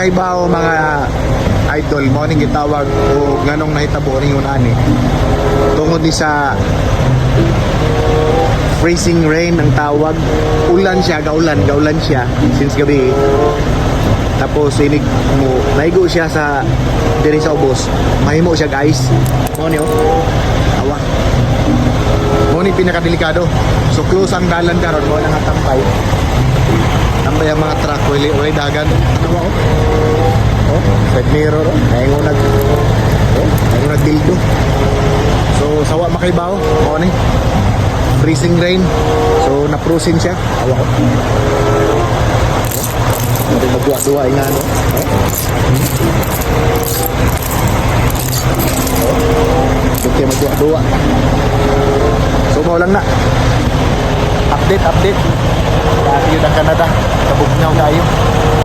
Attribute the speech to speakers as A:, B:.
A: makaibaw mga idol mo ning gitawag o nganong nahitabo ning unani tungod ni sa freezing rain ang tawag. Ulan siya, gaulan siya since gabi. Tapos inig mo naigo siya sa diri sa ubos, mahimo siya guys. Mo ni awa mo ni pinakadelikado. So close ang dalan karon mo nang tambay ang mga truck wali dagan. Ano oh side mirror ayong dildo. So sawa makaibaw mo ni freezing rain. So naprosin siya awa ko. Hindi magduwa-duwa nga no. Okay, magduwa-duwa. So mo lang na. Update. Dahil yun ang Canada. Kabugnaw tayo.